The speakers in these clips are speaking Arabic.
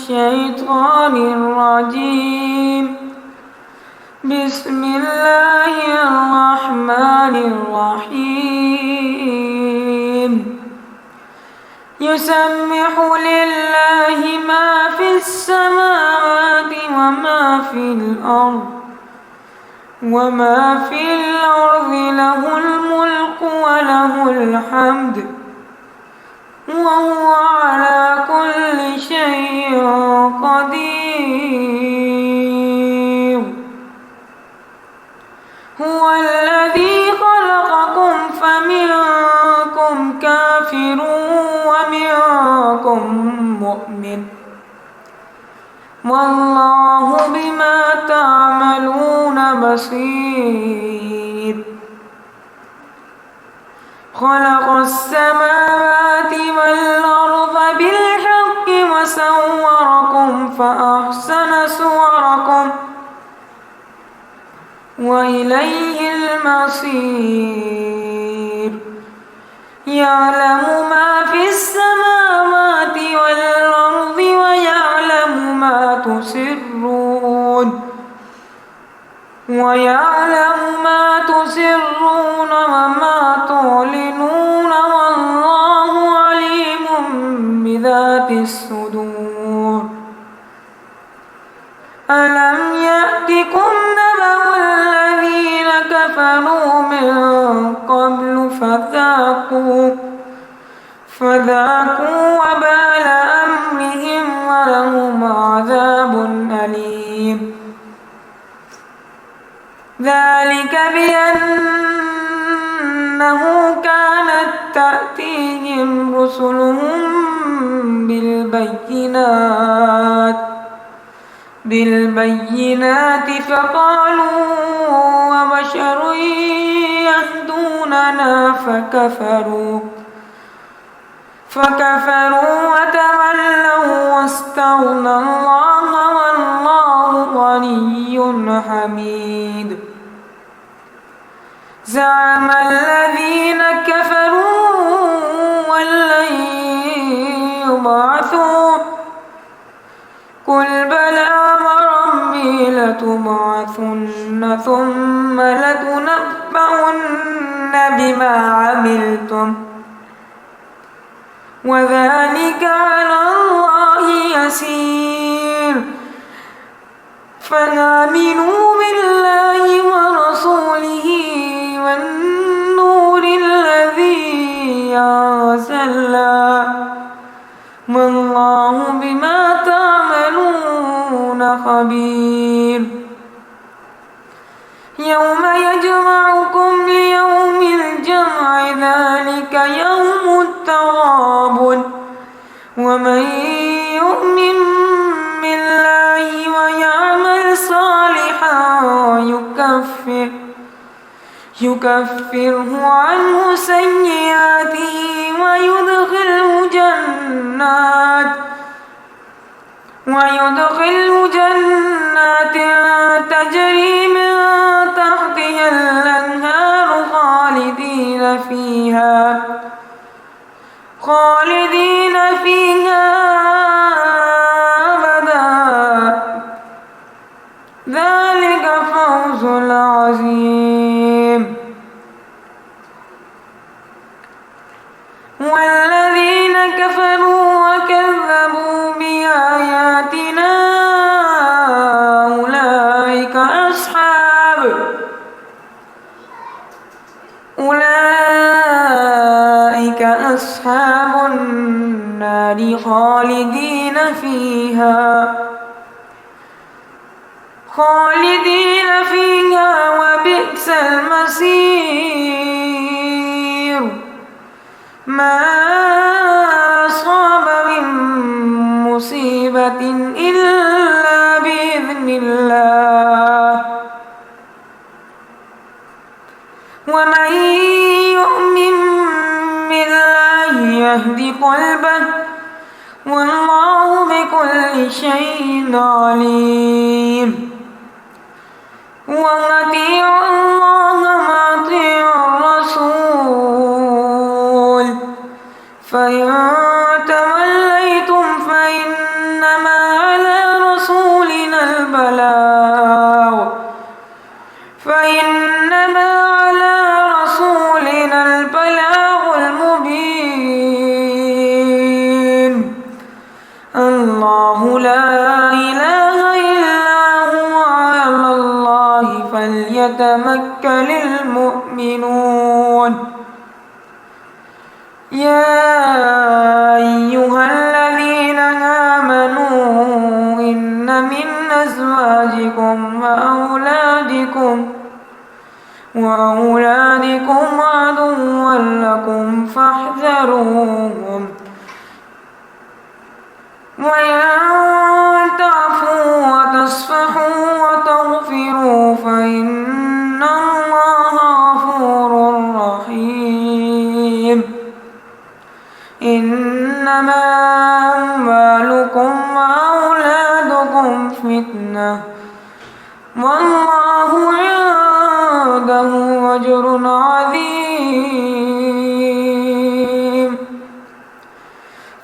الشيطان الرجيم. بسم الله الرحمن الرحيم. يسبح لله ما في السماوات وما في الأرض له الملك وله الحمد وهو على كل شيء قدير. هو الذي خلقكم فمنكم كافر ومنكم مؤمن والله بما تعملون بصير. خلق السماوات والأرض بالحق وصوركم فأحسن صوركم وإليه المصير. يعلم ما في السماوات والأرض ويعلم ما تسرون وما تعلنون والله عليم بذات الصدور. ألم يأتكم نبأ الذين كفروا من قبل فذاقوا وبال أمرهم ولهم عذاب أليم. ذلك بأنه كانت تأتيهم رسلهم بالبينات فقالوا وبشر يهدوننا فكفروا وتولوا واستغنى الله والله غني حميد. زعم الذين كفروا أن لن يبعثوا قل بلى وربي لتبعثن ثم لتنبؤن بما عملتم وذلك على الله يسير. فآمنوا بالله ورسوله والنور الذي أنزلنا والله بما تعملون خبير. يوم يجمعكم ليوم الجمع ذلك يوم التغابن. ومن يؤمن بالله ويعمل صالحا يكفره عنه سيئاته ويدخله جنات تجري من تحتها الأنهار خالدين فيها أبدا. ذلك فوز عظيم. والذين كفروا وكذبوا بآياتنا أولئك أصحاب النار خالدين فيها وبئس المصير. ما أصاب من مصيبة إلا بإذن الله ومن يؤمن بالله يهد قلبه والله بكل شيء عليم. وأطيعوا الله وأطيعوا الرسول فإن توليتم فإنما البلاغ فإنما على رسولنا البلاغ المبين الله لا إله إلا هو على الله فليتوكل المؤمنون يا أيها الذين آمنوا إن من أزواجكم وأولادكم عدوا لكم فاحذروهم وإن تعفوا وتصفحوا وتغفروا فإن الله غفور رحيم إنما أموالكم وأولادكم فتنة والله عنده أجر عظيم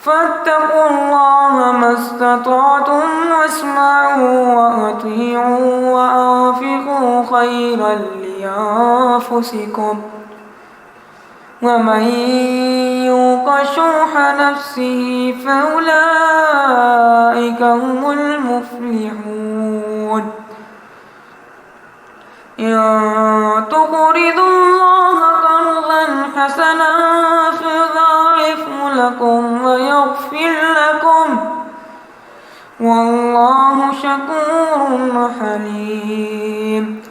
فاتقوا الله ما استطعتم واسمعوا وأطيعوا وأنفقوا خيرا لأنفسكم ومن يوق شح نفسه فأولئك هم المفلحون إن تقرضوا الله قرضا حسنا فيضاعف لكم ويغفر لكم والله شكور حليم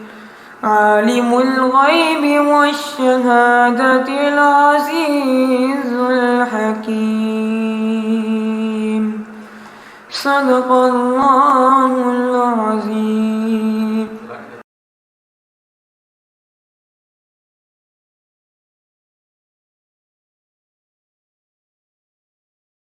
عالم الغيب والشهادة العزيز الحكيم صدق الله العظيم.